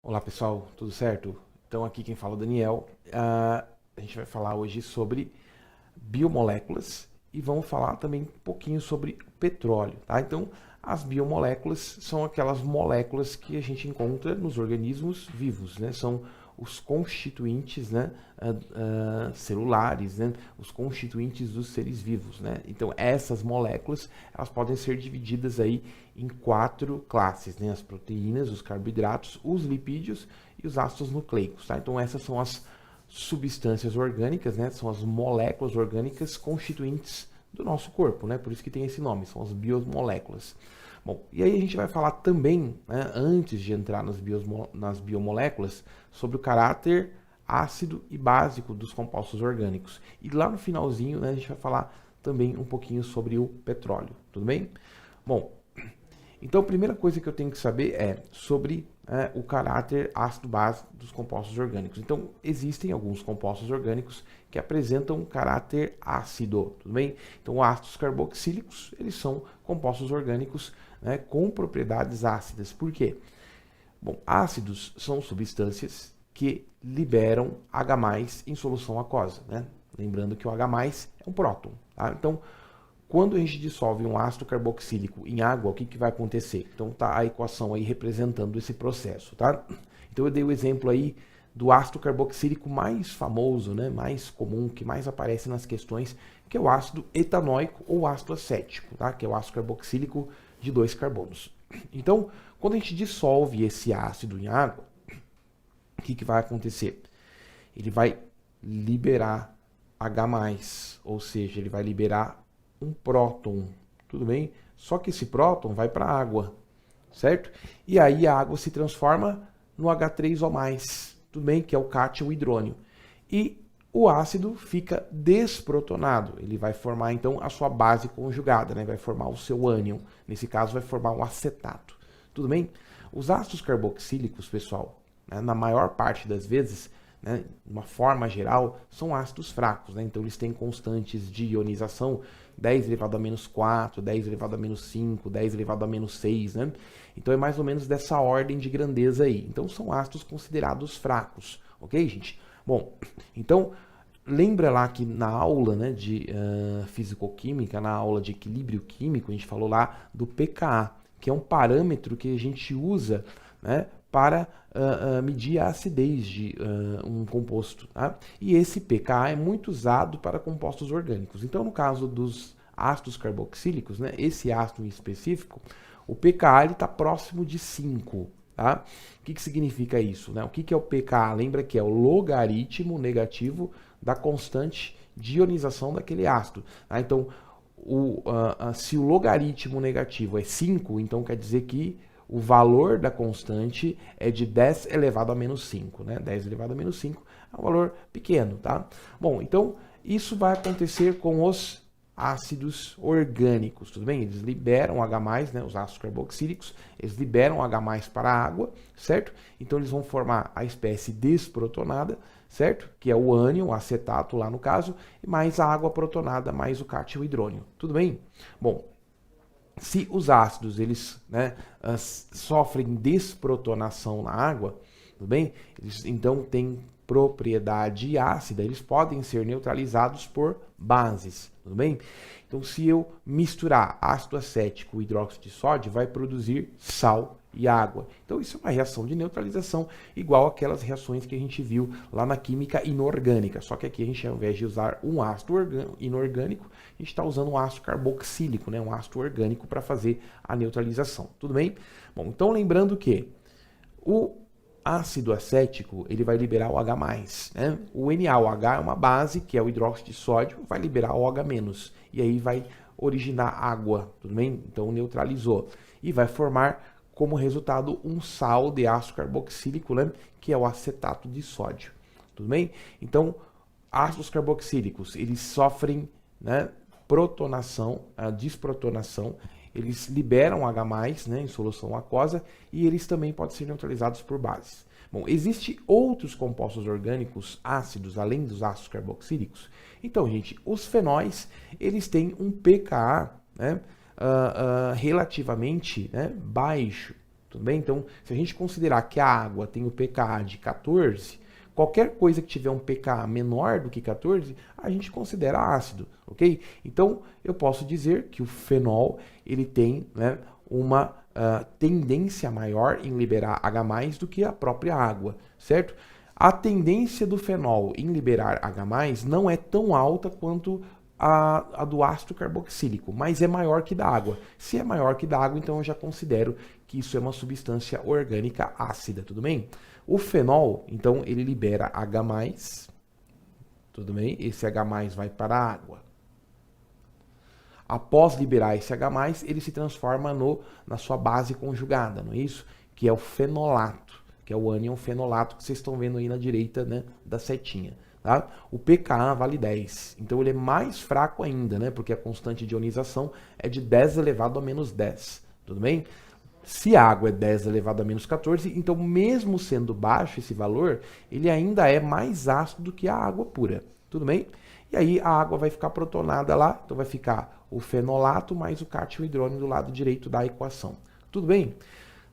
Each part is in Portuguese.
Olá pessoal, tudo certo? Então aqui quem fala é o Daniel. A gente vai falar hoje sobre biomoléculas e vamos falar também um pouquinho sobre petróleo, tá? Então as biomoléculas são aquelas moléculas que a gente encontra nos organismos vivos, né? São os constituintes, né, celulares, né, os constituintes dos seres vivos, né? Então essas moléculas elas podem ser divididas aí em 4 classes, né? As proteínas, os carboidratos, os lipídios e os ácidos nucleicos, tá? Então essas são as substâncias orgânicas, né? São as moléculas orgânicas constituintes do nosso corpo, né? Por isso que tem esse nome, são as biomoléculas. Bom, e aí a gente vai falar também, né, antes de entrar nas biomoléculas, sobre o caráter ácido e básico dos compostos orgânicos. E lá no finalzinho, né, a gente vai falar também um pouquinho sobre o petróleo, tudo bem? Bom, então a primeira coisa que eu tenho que saber é sobre o caráter ácido-básico dos compostos orgânicos. Então existem alguns compostos orgânicos que apresentam um caráter ácido, tudo bem? Então ácidos carboxílicos, eles são compostos orgânicos, né, com propriedades ácidas. Por quê? Bom, ácidos são substâncias que liberam H+ em solução aquosa, né? Lembrando que o H+ é um próton, tá? Então, quando a gente dissolve um ácido carboxílico em água, o que vai acontecer? Então tá a equação aí representando esse processo, tá? Então eu dei o exemplo aí do ácido carboxílico mais famoso, né, mais comum, que mais aparece nas questões, que é o ácido etanóico ou ácido acético, tá? Que é o ácido carboxílico de 2 carbonos. Então, quando a gente dissolve esse ácido em água, o que vai acontecer? Ele vai liberar H+, ou seja, ele vai liberar um próton, tudo bem? Só que esse próton vai para a água, certo? E aí a água se transforma no H3O+, tudo bem? Que é o cátion hidrônio. E o ácido fica desprotonado, ele vai formar então a sua base conjugada, né? Vai formar o seu ânion, nesse caso vai formar o acetato, tudo bem? Os ácidos carboxílicos, pessoal, né, na maior parte das vezes, né, de uma forma geral, são ácidos fracos, né? Então eles têm constantes de ionização 10 elevado a menos 4, 10 elevado a menos 5, 10 elevado a menos 6, né? Então é mais ou menos dessa ordem de grandeza aí. Então são ácidos considerados fracos, ok, gente? Bom, então lembra lá que na aula, né, de fisicoquímica, na aula de equilíbrio químico, a gente falou lá do pKa, que é um parâmetro que a gente usa, né, para medir a acidez de um composto, tá? E esse pKa é muito usado para compostos orgânicos. Então, no caso dos ácidos carboxílicos, né, esse ácido em específico, o pKa está próximo de 5. Tá? O que significa isso? Né? O que é o pKa? Lembra que é o logaritmo negativo da constante de ionização daquele ácido. Tá? Então, se o logaritmo negativo é 5, então quer dizer que o valor da constante é de 10 elevado a menos 5, né? 10 elevado a menos 5 é um valor pequeno, tá? Bom, então isso vai acontecer com os ácidos orgânicos, tudo bem? Eles liberam H+, né, os ácidos carboxílicos, eles liberam H+ para a água, certo? Então eles vão formar a espécie desprotonada, certo? Que é o ânion, o acetato lá no caso, e mais a água protonada, mais o cátion hidrônio, tudo bem? Bom, se os ácidos eles, né, sofrem desprotonação na água, tudo bem? Eles então têm propriedade ácida, eles podem ser neutralizados por bases, tudo bem? Então, se eu misturar ácido acético e hidróxido de sódio, vai produzir sal e água. Então, isso é uma reação de neutralização, igual aquelas reações que a gente viu lá na química inorgânica. Só que aqui a gente, ao invés de usar um ácido inorgânico, a gente está usando um ácido carboxílico, né? Um ácido orgânico para fazer a neutralização. Tudo bem? Bom, então lembrando que o ácido acético, ele vai liberar o H+, né? O Na, o H é uma base, que é o hidróxido de sódio, vai liberar o OH-, e aí vai originar água, tudo bem? Então neutralizou. E vai formar, como resultado, um sal de ácido carboxílico, né? Que é o acetato de sódio, tudo bem? Então, ácidos carboxílicos, eles sofrem, né, protonação, a desprotonação, eles liberam H+, né, em solução aquosa, e eles também podem ser neutralizados por bases. Bom, existem outros compostos orgânicos ácidos, além dos ácidos carboxílicos. Então, gente, os fenóis, eles têm um pKa, né, relativamente, né, baixo, Tudo bem? Então, se a gente considerar que a água tem o pKa de 14, qualquer coisa que tiver um pKa menor do que 14, a gente considera ácido, ok? Então, eu posso dizer que o fenol ele tem, né, uma tendência maior em liberar H+, do que a própria água, certo? A tendência do fenol em liberar H+, não é tão alta quanto a do ácido carboxílico, mas é maior que da água. Se é maior que da água, então eu já considero que isso é uma substância orgânica ácida, tudo bem? O fenol, então, ele libera H+, tudo bem? Esse H+ vai para a água. Após liberar esse H+, ele se transforma na sua base conjugada, não é isso? Que é o fenolato, que é o ânion fenolato que vocês estão vendo aí na direita, né, da setinha. Tá? O pKa vale 10, então ele é mais fraco ainda, né, porque a constante de ionização é de 10 elevado a menos 10, tudo bem? Se a água é 10 elevado a menos 14, então mesmo sendo baixo esse valor, ele ainda é mais ácido do que a água pura, tudo bem? E aí a água vai ficar protonada lá, então vai ficar o fenolato mais o cátion hidrônio do lado direito da equação. Tudo bem?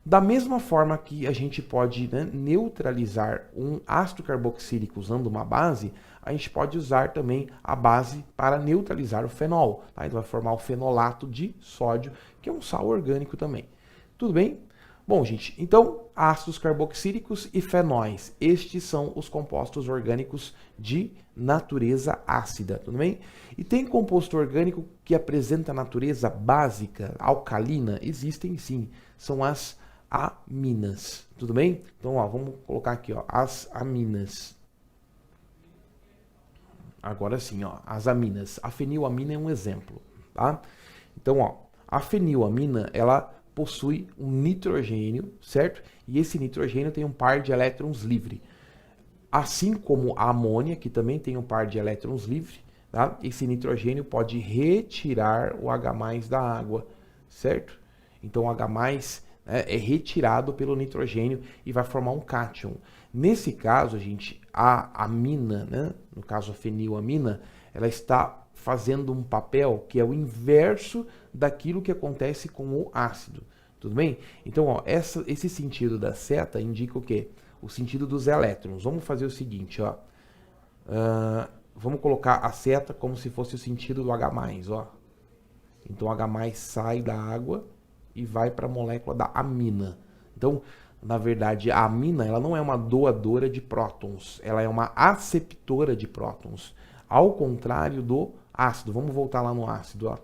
Da mesma forma que a gente pode, né, neutralizar um ácido carboxílico usando uma base, a gente pode usar também a base para neutralizar o fenol. Tá? Então vai formar o fenolato de sódio, que é um sal orgânico também. Tudo bem? Bom, gente, então ácidos carboxílicos e fenóis, estes são os compostos orgânicos de natureza ácida, tudo bem? E tem composto orgânico que apresenta natureza básica, alcalina? Existem sim, são as aminas, tudo bem? Então, ó, vamos colocar aqui, ó, as aminas. Agora sim, ó, as aminas. A fenilamina é um exemplo, tá? Então, ó, a fenilamina, ela possui um nitrogênio, certo? E esse nitrogênio tem um par de elétrons livre. Assim como a amônia, que também tem um par de elétrons livre, tá? Esse nitrogênio pode retirar o H+ da água, certo? Então o H+ é retirado pelo nitrogênio e vai formar um cátion. Nesse caso, gente, a amina, né? No caso a fenilamina, ela está fazendo um papel que é o inverso daquilo que acontece com o ácido, tudo bem? Então, ó, esse sentido da seta indica o quê? O sentido dos elétrons. Vamos fazer o seguinte, ó. Vamos colocar a seta como se fosse o sentido do H+, ó. Então, o H+ sai da água e vai para a molécula da amina. Então, na verdade, a amina, ela não é uma doadora de prótons, ela é uma aceptora de prótons, ao contrário do ácido. Vamos voltar lá no ácido, ó.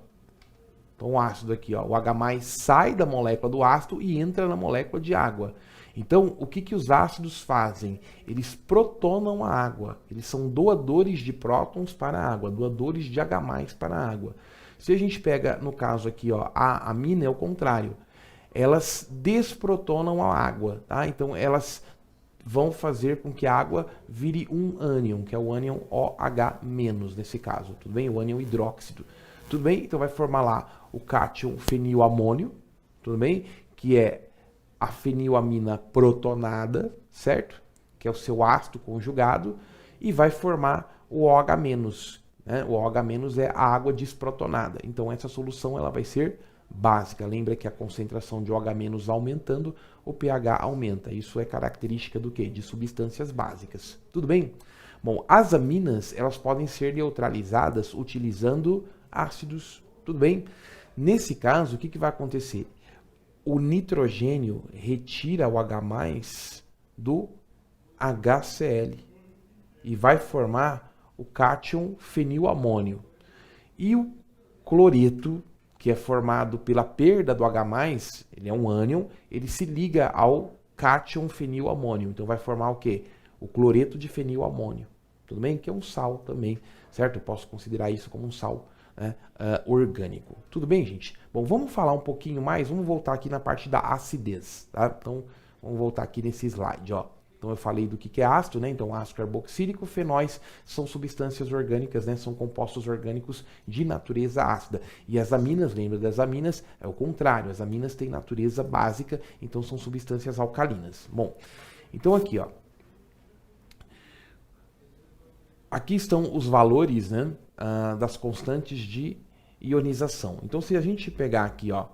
Então, o ácido aqui, ó, o H+ sai da molécula do ácido e entra na molécula de água. Então, o que os ácidos fazem? Eles protonam a água. Eles são doadores de prótons para a água, doadores de H+ para a água. Se a gente pega, no caso aqui, ó, a amina é o contrário. Elas desprotonam a água, tá? Então, elas vão fazer com que a água vire um ânion, que é o ânion OH-, nesse caso, tudo bem? O ânion hidróxido. Tudo bem? Então vai formar lá o cátion fenilamônio, tudo bem? Que é a fenilamina protonada, certo? Que é o seu ácido conjugado, e vai formar o OH-, né? O OH- é a água desprotonada. Então essa solução ela vai ser básica. Lembra que a concentração de OH- aumentando, o pH aumenta. Isso é característica do quê? De substâncias básicas. Tudo bem? Bom, as aminas, elas podem ser neutralizadas utilizando ácidos, tudo bem? Nesse caso, o que vai acontecer? O nitrogênio retira o H+ do HCl e vai formar o cátion fenilamônio. E o cloreto, que é formado pela perda do H+, ele é um ânion, ele se liga ao cátion fenilamônio. Então vai formar o quê? O cloreto de fenilamônio. Tudo bem? Que é um sal também, certo? Eu posso considerar isso como um sal, né, orgânico. Tudo bem, gente? Bom, vamos falar um pouquinho mais, vamos voltar aqui na parte da acidez, tá? Então, vamos voltar aqui nesse slide, ó. Então, eu falei do que é ácido, né? Então, ácido carboxílico, fenóis são substâncias orgânicas, né? São compostos orgânicos de natureza ácida. E as aminas, lembra das aminas? É o contrário, as aminas têm natureza básica, então são substâncias alcalinas. Bom, então aqui, ó. Aqui estão os valores, né, das constantes de ionização. Então, se a gente pegar aqui, ó,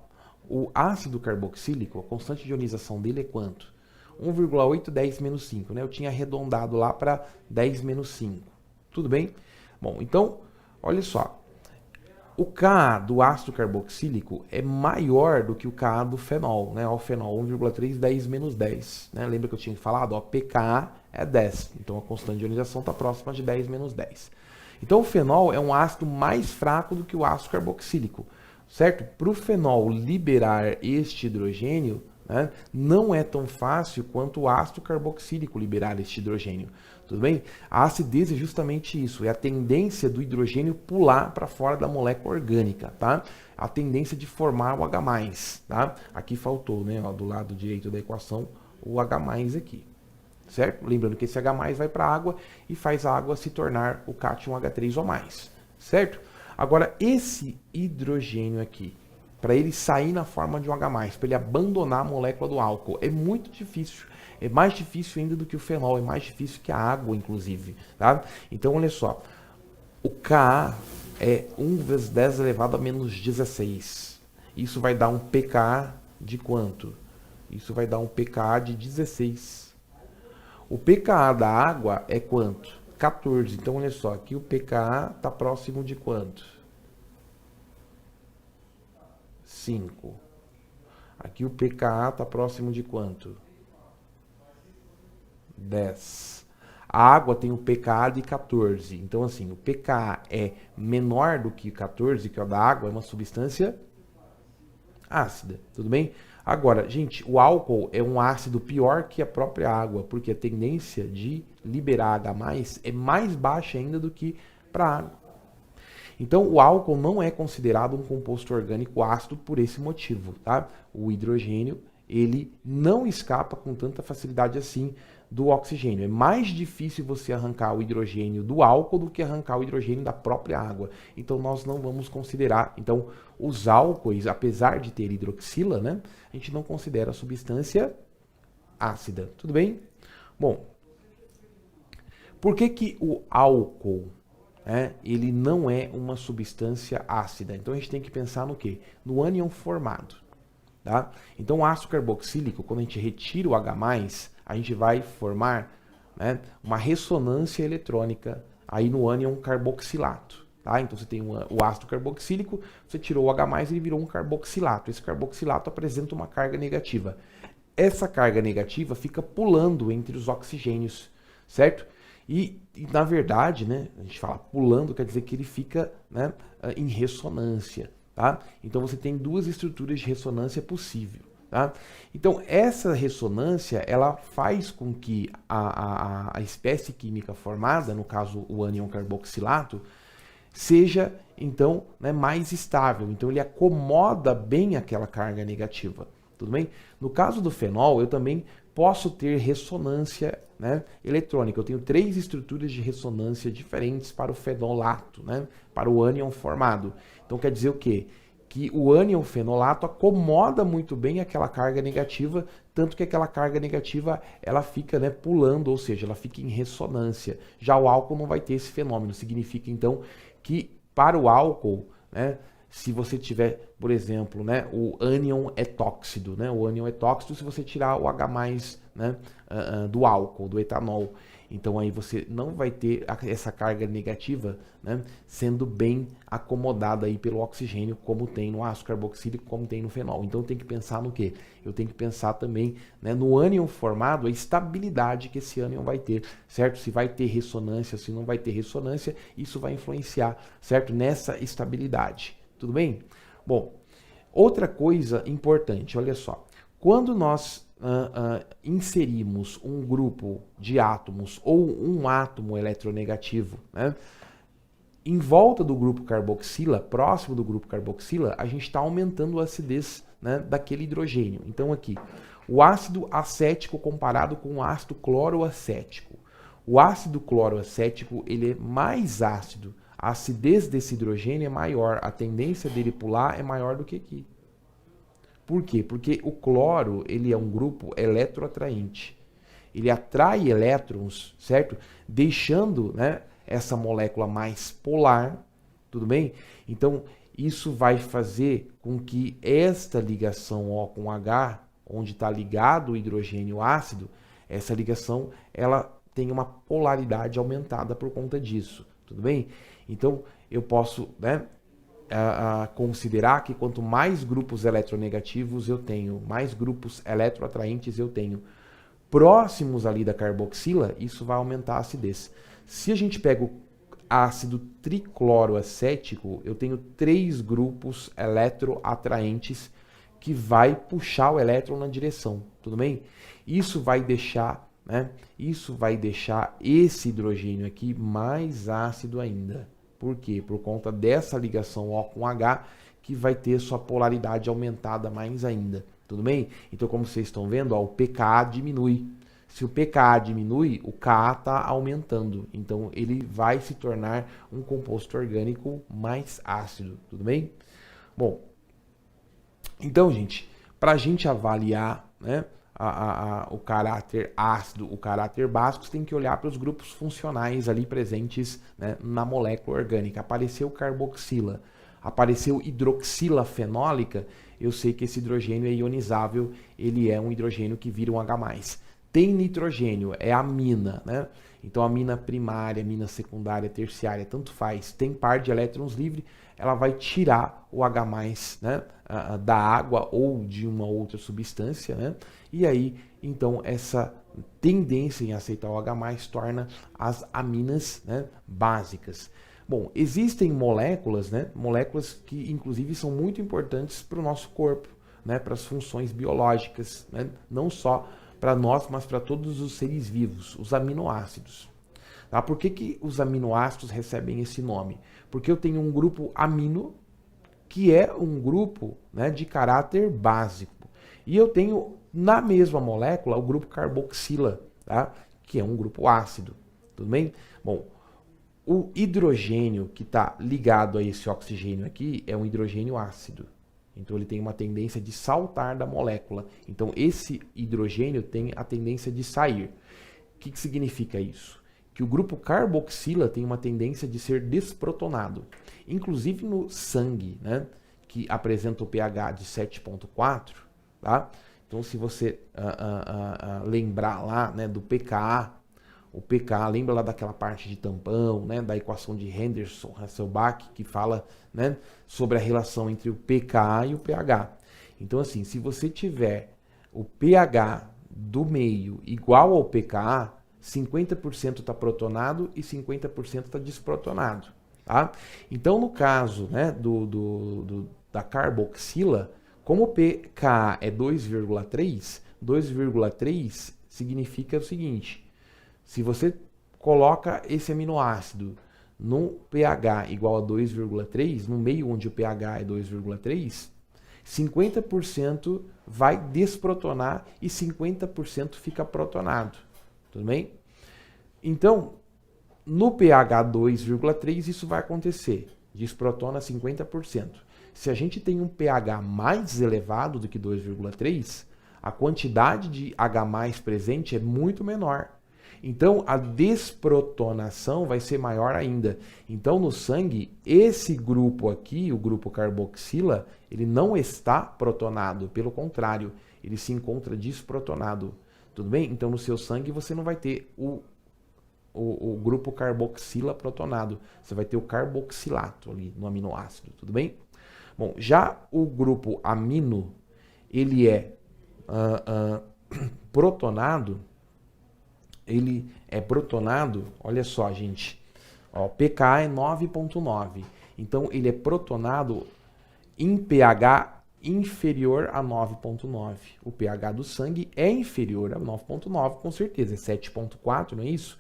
o ácido carboxílico, a constante de ionização dele é quanto? 1,8 10 menos 5, né? Eu tinha arredondado lá para 10 menos 5. Tudo bem? Bom, então, olha só. O Ka do ácido carboxílico é maior do que o Ka do fenol, né? O fenol 1,3 10 menos 10. Né? Lembra que eu tinha falado? Ó, pKa é 10. Então a constante de ionização está próxima de 10 menos 10. Então o fenol é um ácido mais fraco do que o ácido carboxílico, certo? Para o fenol liberar este hidrogênio, né, não é tão fácil quanto o ácido carboxílico liberar este hidrogênio. Tudo bem? A acidez é justamente isso, é a tendência do hidrogênio pular para fora da molécula orgânica, tá? A tendência de formar o H+, tá? Aqui faltou, né, ó, do lado direito da equação, o H+ aqui, certo? Lembrando que esse H+ vai para a água e faz a água se tornar o cátion H3O+, certo? Agora, esse hidrogênio aqui, para ele sair na forma de um H+, para ele abandonar a molécula do álcool, é muito difícil. É mais difícil ainda do que o fenol, é mais difícil que a água, inclusive. Tá? Então, olha só. O Ka é 1 vezes 10 elevado a menos 16. Isso vai dar um pKa de quanto? Isso vai dar um pKa de 16. O pKa da água é quanto? 14. Então, olha só. Aqui o pKa está próximo de quanto? 5. Aqui o pKa está próximo de quanto? 10. A água tem o pKa de 14. Então, assim, o pKa é menor do que 14, que é o da água, é uma substância ácida. Tudo bem? Agora, gente, o álcool é um ácido pior que a própria água, porque a tendência de liberar H+ é mais baixa ainda do que para a água. Então, o álcool não é considerado um composto orgânico ácido por esse motivo, tá? O hidrogênio, ele não escapa com tanta facilidade assim do oxigênio. É mais difícil você arrancar o hidrogênio do álcool do que arrancar o hidrogênio da própria água. Então, nós não vamos considerar. Então, os álcoois, apesar de ter hidroxila, né, a gente não considera substância ácida. Tudo bem? Bom, por que o álcool, ele não é uma substância ácida? Então, a gente tem que pensar no quê? No ânion formado. Tá? Então, o ácido carboxílico, quando a gente retira o H+, a gente vai formar, né, uma ressonância eletrônica aí no ânion carboxilato. Tá? Então, você tem o ácido carboxílico, você tirou o H+, ele virou um carboxilato. Esse carboxilato apresenta uma carga negativa. Essa carga negativa fica pulando entre os oxigênios, certo? E na verdade, né, a gente fala pulando, quer dizer que ele fica, né, em ressonância. Tá? Então você tem duas estruturas de ressonância possível. Tá? Então essa ressonância ela faz com que a espécie química formada, no caso o ânion carboxilato, seja então, né, mais estável. Então ele acomoda bem aquela carga negativa. Tudo bem? No caso do fenol, eu também posso ter ressonância, né, eletrônica. Eu tenho 3 estruturas de ressonância diferentes para o fenolato, né, para o ânion formado. Então quer dizer o quê? Que o ânion fenolato acomoda muito bem aquela carga negativa, tanto que aquela carga negativa ela fica, né, pulando, ou seja, ela fica em ressonância. Já o álcool não vai ter esse fenômeno. Significa então que para o álcool, né, se você tiver, por exemplo, né, o ânion etóxido, né, o ânion etóxido, se você tirar o H+, né, do álcool, do etanol, então aí você não vai ter essa carga negativa, né, sendo bem acomodada aí pelo oxigênio, como tem no ácido carboxílico, como tem no fenol. Então tem que pensar no quê? Eu tenho que pensar também, né, no ânion formado, a estabilidade que esse ânion vai ter, certo? Se vai ter ressonância, se não vai ter ressonância, isso vai influenciar, certo? Nessa estabilidade. Tudo bem? Bom, outra coisa importante, olha só. Quando nós inserimos um grupo de átomos ou um átomo eletronegativo, né, em volta do grupo carboxila, próximo do grupo carboxila, a gente está aumentando a acidez, né, daquele hidrogênio. Então aqui, o ácido acético comparado com o ácido cloroacético. O ácido cloroacético ele é mais ácido. A acidez desse hidrogênio é maior, a tendência dele pular é maior do que aqui. Por quê? Porque o cloro ele é um grupo eletroatraente. Ele atrai elétrons, certo? Deixando, né, essa molécula mais polar, tudo bem? Então, isso vai fazer com que esta ligação O com H, onde está ligado o hidrogênio ácido, essa ligação ela tem uma polaridade aumentada por conta disso, tudo bem? Então, eu posso, né, considerar que quanto mais grupos eletronegativos eu tenho, mais grupos eletroatraentes eu tenho, próximos ali da carboxila, isso vai aumentar a acidez. Se a gente pega o ácido tricloroacético, eu tenho 3 grupos eletroatraentes que vai puxar o elétron na direção, tudo bem? Isso vai deixar, né? Isso vai deixar esse hidrogênio aqui mais ácido ainda. Por quê? Por conta dessa ligação O com H, que vai ter sua polaridade aumentada mais ainda. Tudo bem? Então, como vocês estão vendo, ó, o pKa diminui. Se o pKa diminui, o Ka está aumentando. Então, ele vai se tornar um composto orgânico mais ácido. Tudo bem? Bom, então, gente, para a gente avaliar, né, o caráter ácido, o caráter básico, você tem que olhar para os grupos funcionais ali presentes, né, na molécula orgânica. Apareceu carboxila, apareceu hidroxila fenólica, eu sei que esse hidrogênio é ionizável, ele é um hidrogênio que vira um H+. Tem nitrogênio, é amina, né? Então, amina primária, amina secundária, terciária, tanto faz. Tem par de elétrons livre, ela vai tirar o H+, né, da água ou de uma outra substância, né? E aí, então, essa tendência em aceitar o H+ torna as aminas, né, básicas. Bom, existem moléculas, né, moléculas que inclusive são muito importantes para o nosso corpo, né, para as funções biológicas, né, não só para nós, mas para todos os seres vivos, os aminoácidos. Tá? Por que os aminoácidos recebem esse nome? Porque eu tenho um grupo amino, que é um grupo, né, de caráter básico. E eu tenho na mesma molécula o grupo carboxila, tá? Que é um grupo ácido. Tudo bem? Bom, o hidrogênio que está ligado a esse oxigênio aqui é um hidrogênio ácido. Então ele tem uma tendência de saltar da molécula. Então esse hidrogênio tem a tendência de sair. O que significa isso? Que o grupo carboxila tem uma tendência de ser desprotonado. Inclusive no sangue, né, que apresenta o pH de 7,4, tá? Então se você lembrar lá, né, do pKa, o pKa, lembra lá daquela parte de tampão, né, da equação de Henderson-Hasselbalch, que fala, né, sobre a relação entre o pKa e o pH. Então, assim, se você tiver o pH do meio igual ao pKa, 50% está protonado e 50% está desprotonado. Tá? Então, no caso, né, da carboxila, como o pKa é 2,3, 2,3 significa o seguinte: se você coloca esse aminoácido no pH igual a 2,3, no meio onde o pH é 2,3, 50% vai desprotonar e 50% fica protonado. Tudo bem? Então, no pH 2,3 isso vai acontecer. Desprotona 50%. Se a gente tem um pH mais elevado do que 2,3, a quantidade de H+ presente é muito menor. Então, a desprotonação vai ser maior ainda. Então, no sangue, esse grupo aqui, o grupo carboxila, ele não está protonado. Pelo contrário, ele se encontra desprotonado. Tudo bem? Então, no seu sangue, você não vai ter o grupo carboxila protonado. Você vai ter o carboxilato ali no aminoácido. Tudo bem? Bom, já o grupo amino, ele é protonado. Ele é protonado, olha só, gente, ó, pKa é 9,9. Então, ele é protonado em pH inferior a 9,9. O pH do sangue é inferior a 9,9, com certeza, é 7,4, não é isso?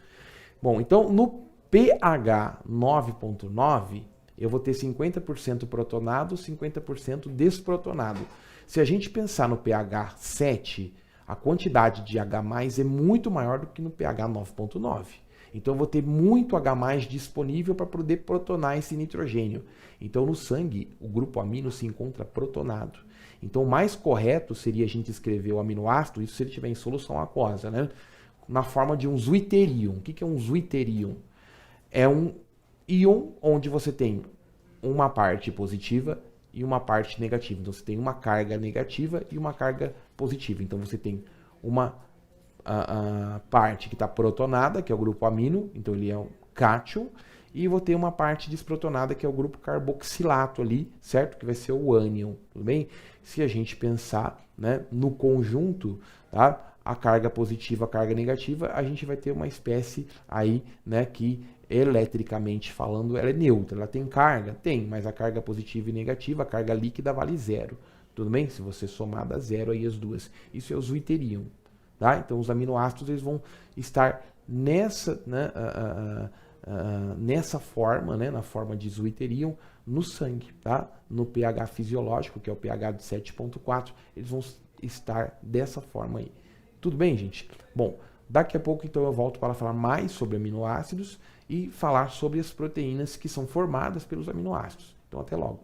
Bom, então, no pH 9,9, eu vou ter 50% protonado, 50% desprotonado. Se a gente pensar no pH 7, a quantidade de H+ é muito maior do que no pH 9,9. Então, eu vou ter muito H+ disponível para poder protonar esse nitrogênio. Então, no sangue, o grupo amino se encontra protonado. Então, o mais correto seria a gente escrever o aminoácido, isso se ele estiver em solução aquosa, né, na forma de um zwitterion. O que é um zwitterion? É um íon onde você tem uma parte positiva e uma parte negativa. Então, você tem uma carga negativa e uma carga positiva. Então, você tem uma a parte que está protonada, que é o grupo amino, então ele é um cátion, e vou ter uma parte desprotonada, que é o grupo carboxilato ali, certo? Que vai ser o ânion, tudo bem? Se a gente pensar, né, no conjunto, tá? A carga positiva, a carga negativa, a gente vai ter uma espécie aí, né, que eletricamente falando, ela é neutra. Ela tem carga? Tem, mas a carga positiva e negativa, a carga líquida vale zero, tudo bem? Se você somar dá zero aí as duas. Isso é o zwitterium, tá? Então os aminoácidos eles vão estar nessa, né, nessa forma, né, na forma de zwitterium no sangue, tá? No pH fisiológico, que é o pH de 7,4, eles vão estar dessa forma aí. Tudo bem, gente? Bom, daqui a pouco então eu volto para falar mais sobre aminoácidos e falar sobre as proteínas que são formadas pelos aminoácidos. Então até logo.